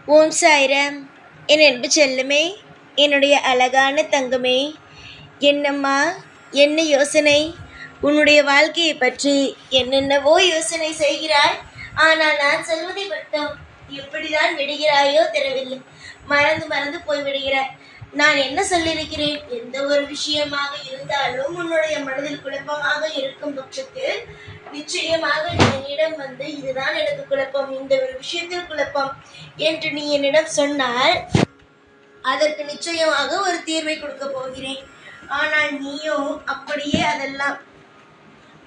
ஓம் சாய்ராம். என் அன்பு செல்லமே, என்னுடைய அழகான தங்கமே, என்னம்மா, என்ன யோசனை? உன்னுடைய வாழ்க்கையை பற்றி என்னென்னவோ யோசனை செய்கிறாய். ஆனால் நான் சொல்வதை மட்டும் எப்படிதான் விடுகிறாயோ தெரியவில்லை. மறந்து மறந்து போய் விடுகிறாய். நான் என்ன சொல்லியிருக்கிறேன்? எந்த ஒரு விஷயமாக இருந்தாலும் உன்னுடைய மனதில் குழப்பமாக இருக்கும் பட்சத்தில் நிச்சயமாக நீ என்னிடம் வந்து இதுதான் எனக்கு குழப்பம், இந்த ஒரு விஷயத்தில் குழப்பம் என்று நீ என்னிடம் சொன்னால் அதற்கு நிச்சயமாக ஒரு தீர்வை கொடுக்க போகிறேன். ஆனால் நீயோ அப்படியே அதெல்லாம்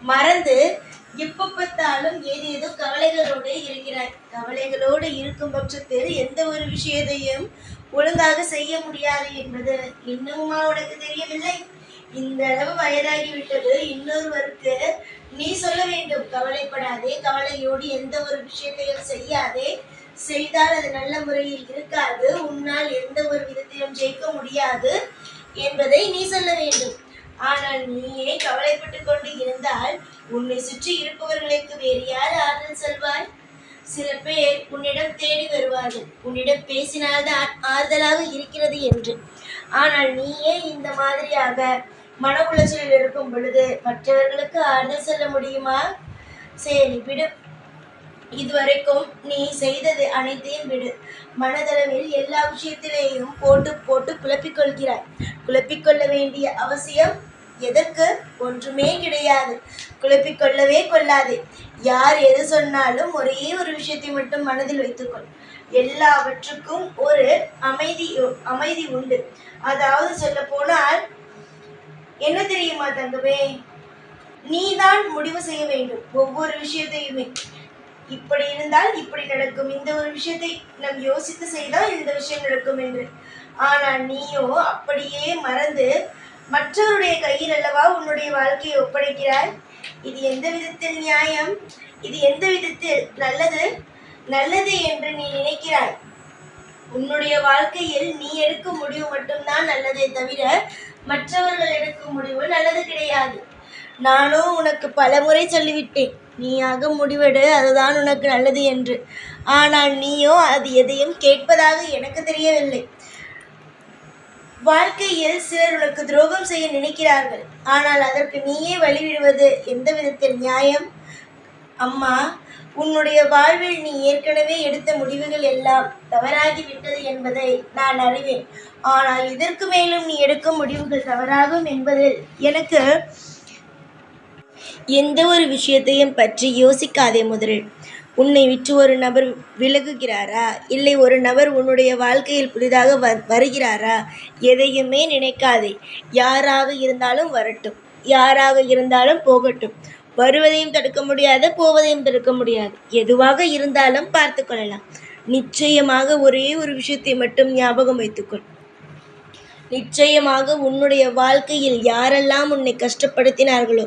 மறந்து எப்ப பார்த்தாலும் ஏதேதோ கவலைகளோடு இருக்கிறாய். கவலைகளோடு இருக்கும் பட்சத்தில் எந்த ஒரு விஷயத்தையும் ஒழுங்காக செய்ய முடியாது என்பது இன்னுமா உனக்கு தெரியவில்லை? இந்த அளவு வயதாகிவிட்டது. இன்னொருவருக்கு நீ சொல்ல வேண்டும், கவலைப்படாதே, கவலையோடு எந்த ஒரு விஷயத்தையும் செய்யாதே, செய்தால் அது நல்ல முறையில் இருக்காது, உன்னால் எந்த ஒரு விதத்திலும் ஜெயிக்க முடியாது என்பதை நீ சொல்ல வேண்டும். ஆனால் நீயே கவலைப்பட்டு கொண்டு இருந்தால் உன்னை சுற்றி இருப்பவர்களுக்கு வேறு யார் ஆறுதல் சொல்வாய்? சில பேர் உன்னிடம் தேடி வருவார்கள், உன்னிடம் பேசினால்தான் ஆறுதலாக இருக்கிறது என்று. ஆனால் நீயே இந்த மாதிரியாக மன உளைச்சலில் இருக்கும் பொழுது மற்றவர்களுக்கு ஆறுதல் சொல்ல முடியுமா? சரி விடு, இதுவரைக்கும் நீ செய்தது அனைத்தையும் விடு. மனதளவில் எல்லா விஷயத்திலேயும் போட்டு போட்டு குழப்பிக்கொள்கிறாய். குழப்பிக்கொள்ள வேண்டிய அவசியம் எதற்கு? ஒன்றுமே கிடையாது. குழப்பிக்கொள்ளவே கொள்ளாதே. யார் எது சொன்னாலும் ஒரே ஒரு விஷயத்தை மட்டும் மனதில் வைத்துக்கொள். எல்லாவற்றுக்கும் ஒரு அமைதி உண்டு. அதாவது சொல்ல போனால் என்ன தெரியுமா தங்கமே, நீதான் முடிவு செய்ய வேண்டும் ஒவ்வொரு விஷயத்தையுமே. இப்படி இருந்தால் இப்படி நடக்கும், இந்த ஒரு விஷயத்தை நாம் யோசித்து செய்தால் இந்த விஷயம் நடக்கும் என்று. ஆனால் நீயோ அப்படியே மறந்து மற்றவருடைய கையில் அல்லவா உன்னுடைய வாழ்க்கையை ஒப்படைக்கிறாய். இது எந்த விதத்தில் நியாயம்? இது எந்த விதத்தில் நல்லது என்று நீ நினைக்கிறாய்? உன்னுடைய வாழ்க்கையில் நீ எடுக்கும் முடிவு மட்டும்தான் நல்லதே தவிர மற்றவர்கள் எடுக்கும் முடிவு நல்லது கிடையாது. நானும் உனக்கு பல முறை சொல்லிவிட்டேன், நீயாக முடிவெடு, அதுதான் உனக்கு நல்லது என்று. ஆனால் நீயோ அது எதையும் கேட்பதாக எனக்கு தெரியவில்லை. வாழ்க்கையில் சிலர் உனக்கு துரோகம் செய்ய நினைக்கிறார்கள். ஆனால் அதற்கு நீயே வழிவிடுவது எந்த விதத்தில் நியாயம்? அம்மா, உன்னுடைய வாழ்வில் நீ ஏற்கனவே எடுத்த முடிவுகள் எல்லாம் தவறாகிவிட்டது என்பதை நான் அறிவேன். ஆனால் இதற்கு மேலும் நீ எடுக்கும் முடிவுகள் தவறாகும் என்பதில் எனக்கு எந்த ஒரு விஷயத்தையும் பற்றி யோசிக்காதே. முதலில் உன்னை விட்டு ஒரு நபர் விலகுகிறாரா, இல்லை ஒரு நபர் உன்னுடைய வாழ்க்கையில் புதிதாக வருகிறாரா, எதையுமே நினைக்காதே. யாராக இருந்தாலும் வரட்டும், யாராக இருந்தாலும் போகட்டும். வருவதையும் தடுக்க முடியாது, போவதையும் தடுக்க முடியாது. எதுவாக இருந்தாலும் பார்த்து கொள்ளலாம். நிச்சயமாக ஒரே ஒரு விஷயத்தை மட்டும் ஞாபகம் வைத்துக்கொள். நிச்சயமாக உன்னுடைய வாழ்க்கையில் யாரெல்லாம் உன்னை கஷ்டப்படுத்தினார்களோ,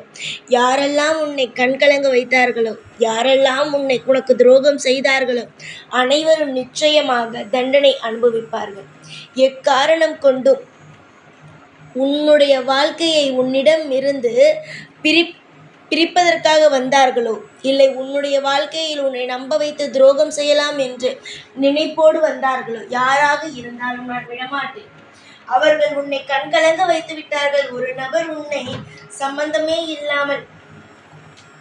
யாரெல்லாம் உன்னை கண்கலங்க வைத்தார்களோ, யாரெல்லாம் உனக்கு துரோகம் செய்தார்களோ அனைவரும் நிச்சயமாக தண்டனை அனுபவிப்பார்கள். எக்காரணம் கொண்டும் உன்னுடைய வாழ்க்கையை உன்னிடம் இருந்து பிரிப்பதற்காக வந்தார்களோ, இல்லை உன்னுடைய வாழ்க்கையில் உன்னை நம்ப வைத்து துரோகம் செய்யலாம் என்று நினைப்போடு வந்தார்களோ, யாராக இருந்தாலும் நான் விடமாட்டேன். அவர்கள் உன்னை கண்கலங்க வைத்து விட்டார்கள். ஒரு நபர் உன்னை சம்பந்தமே இல்லாமல்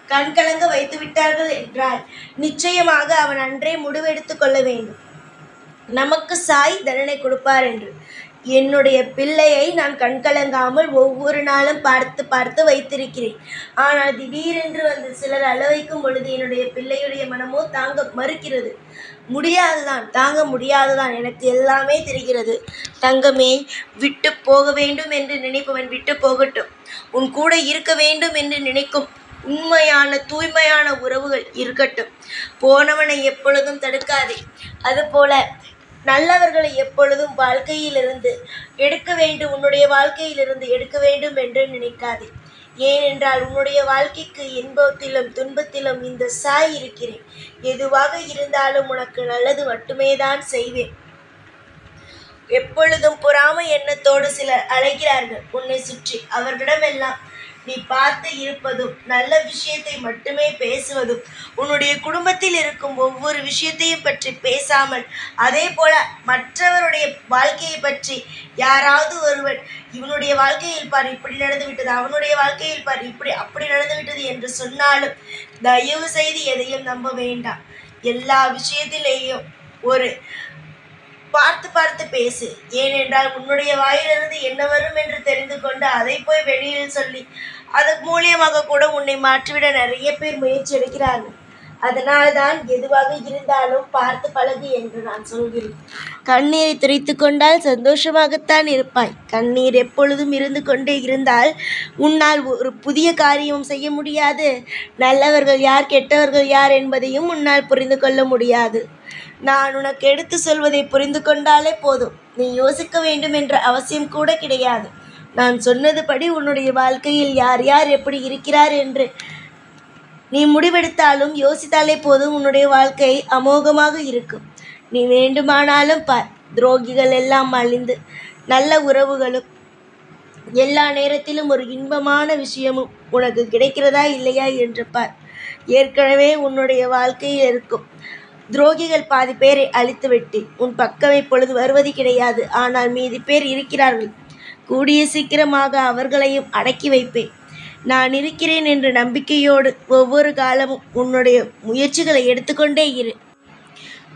கண்கலங்க வைத்து விட்டார்கள் என்றால் நிச்சயமாக அவன் அன்றே முடிவெடுத்து கொள்ள வேண்டும், நமக்கு சாய் தண்டனை கொடுப்பார் என்று. என்னுடைய பிள்ளையை நான் கண்கலங்காமல் ஒவ்வொரு நாளும் பார்த்து பார்த்து வைத்திருக்கிறேன். ஆனால் திடீரென்று வந்து சிலர் அளவைக்கும் பொழுது என்னுடைய பிள்ளையுடைய மனமோ தாங்க மறுக்கிறது. முடியாதுதான், தாங்க முடியாதுதான், எனக்கு எல்லாமே தெரிகிறது. தங்கமே, விட்டு போக வேண்டும் என்று நினைப்பவன் விட்டு போகட்டும். உன் கூட இருக்க வேண்டும் என்று நினைக்கும் உண்மையான தூய்மையான உறவுகள் இருக்கட்டும். போனவனை எப்பொழுதும் தடுக்காதே. அதுபோல நல்லவர்களை எப்பொழுதும் வாழ்க்கையிலிருந்து எடுக்க வேண்டும், உன்னுடைய வாழ்க்கையிலிருந்து எடுக்க வேண்டும் என்று நினைக்காதே. ஏனென்றால் உன்னுடைய வாழ்க்கைக்கு இன்பத்திலும் துன்பத்திலும் இந்த சாய் இருக்கிறேன். எதுவாக இருந்தாலும் உனக்கு நல்லது மட்டுமே தான் செய்வேன். எப்பொழுதும் பொறாமை எண்ணத்தோடு சிலர் அலைகிறார்கள் உன்னை சுற்றி. அவர்களிடமெல்லாம் நீ பார்த்து இருப்பதும் நல்ல விஷயத்தை மட்டுமே பேசுவதும், உன்னுடைய குடும்பத்தில் இருக்கும் ஒவ்வொரு விஷயத்தையும் பற்றி பேசாமல், அதே போல மற்றவருடைய வாழ்க்கையை பற்றி யாராவது ஒருவர் இவனுடைய வாழ்க்கையில் பார் இப்படி நடந்து விட்டது, அவனுடைய வாழ்க்கையில் பார் இப்படி அப்படி நடந்து விட்டது என்று சொன்னாலும் தயவு செய்து எதையும் நம்ப வேண்டாம். எல்லா விஷயத்திலேயும் ஒரு பார்த்து பார்த்து பேசு. ஏனென்றால் உன்னுடைய வாயிலிருந்து என்ன வரும் என்று தெரிந்து கொண்டு அதை போய் வெளியில் சொல்லி அதன் மூலியமாக கூட உன்னை மாற்றிவிட நிறைய பேர் முயற்சி எடுக்கிறார்கள். அதனால்தான் எதுவாக இருந்தாலும் பார்த்து பழகு என்று நான் சொல்கிறேன். கண்ணீரை துடைத்து கொண்டால் சந்தோஷமாகத்தான் இருப்பாய். கண்ணீர் எப்பொழுதும் இருந்து கொண்டே இருந்தால் உன்னால் ஒரு புதிய காரியம் செய்ய முடியாது. நல்லவர்கள் யார் கெட்டவர்கள் யார் என்பதையும் உன்னால் புரிந்து கொள்ள முடியாது. நான் உனக்கு எடுத்து சொல்வதை புரிந்து கொண்டாலே போதும். நீ யோசிக்க வேண்டும் என்ற அவசியம் கூட கிடையாது. நான் சொன்னது படி உன்னுடைய வாழ்க்கையில் யார் யார் எப்படி இருக்கிறார் என்று நீ முடிவெடுத்தாலும் யோசித்தாலே போதும். உன்னுடைய வாழ்க்கை அமோகமாக இருக்கும். நீ வேண்டுமானாலும் பார், துரோகிகள் எல்லாம் அழிந்து நல்ல உறவுகளும் எல்லா நேரத்திலும் ஒரு இன்பமான விஷயமும் உனக்கு கிடைக்கிறதா இல்லையா என்று பார். ஏற்கனவே உன்னுடைய வாழ்க்கையில் இருக்கும் துரோகிகள் பாதி பேரை அழித்துவிட்டு உன் பக்கம் இப்பொழுது வருவது கிடையாது. ஆனால் மீதி பேர் இருக்கிறார்கள். கூடிய சீக்கிரமாக அவர்களையும் அடக்கி வைப்பேன். நான் இருக்கிறேன் என்ற நம்பிக்கையோடு ஒவ்வொரு காலமும் உன்னுடைய முயற்சிகளை எடுத்துக்கொண்டே இரு.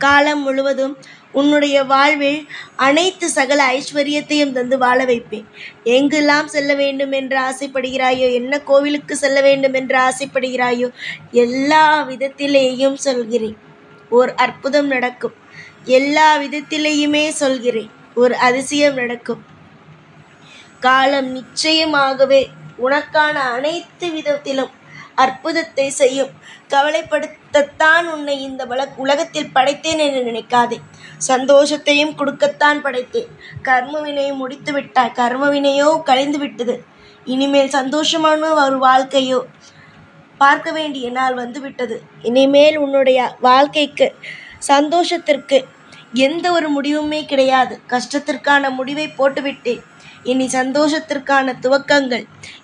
காலம் முழுவதும் உன்னுடைய வாழ்வில் அனைத்து சகல ஐஸ்வர்யத்தையும் தந்து வாழ வைப்பேன். எங்கெல்லாம் செல்ல வேண்டும் என்று ஆசைப்படுகிறாயோ, என்ன கோவிலுக்கு செல்ல வேண்டும் என்று ஆசைப்படுகிறாயோ, எல்லா விதத்திலேயும் சொல்கிறேன், ஓர் அற்புதம் நடக்கும். எல்லா விதத்திலேயுமே சொல்கிறேன், ஒரு அதிசயம் நடக்கும். காலம் நிச்சயமாகவே உனக்கான அனைத்து விதத்திலும் அற்புதத்தை செய்யும். கவலைப்படுத்தத்தான் உன்னை இந்த உலகத்தில் படைத்தேன் என்று நினைக்காதே. சந்தோஷத்தையும் கொடுக்கத்தான் படைத்தேன். கர்மவினையை முடித்து விட்டாய். கர்மவினையோ கழிந்து விட்டது. இனிமேல் சந்தோஷமான ஒரு வாழ்க்கையோ பார்க்க வேண்டிய நாள் வந்துவிட்டது. இனிமேல் உன்னுடைய வாழ்க்கைக்கு சந்தோஷத்திற்கு எந்த ஒரு முடிவுமே கிடையாது. கஷ்டத்திற்கான முடிவை போட்டுவிட்டேன். இனி சந்தோஷத்திற்கான துவக்கங்கள்.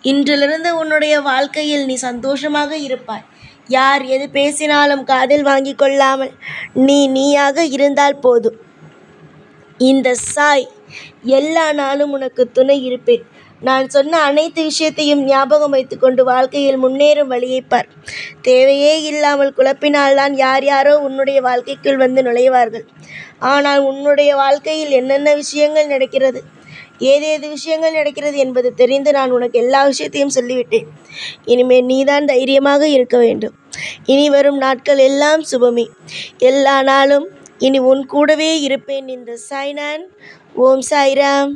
இன்றிலிருந்து உன்னுடைய வாழ்க்கையில் நீ சந்தோஷமாக இருப்பாய். யார் எது பேசினாலும் காதில் வாங்கி கொள்ளாமல் நீயாக இருந்தால் போதும். இந்த சாய் எல்லா நாளும் உனக்கு துணை இருப்பேன். நான் சொன்ன அனைத்து விஷயத்தையும் ஞாபகம் வைத்துக்கொண்டு வாழ்க்கையில் முன்னேறும் வழியை பார். தேவையே இல்லாமல் குழப்பினால்தான் யார் யாரோ உன்னுடைய வாழ்க்கைக்குள் வந்து நுழைவார்கள். ஆனால் உன்னுடைய வாழ்க்கையில் என்னென்ன விஷயங்கள் நடக்கிறது, ஏதேது விஷயங்கள் நடக்கிறது என்பது தெரிந்து நான் உனக்கு எல்லா விஷயத்தையும் சொல்லிவிட்டேன். இனிமேல் நீதான் தைரியமாக இருக்க வேண்டும். இனி வரும் நாட்கள் எல்லாம் சுபமே. எல்லா நாளும் இனி உன் கூடவே இருப்பேன். இந்த சாய்நான். ஓம் சாய்ராம்.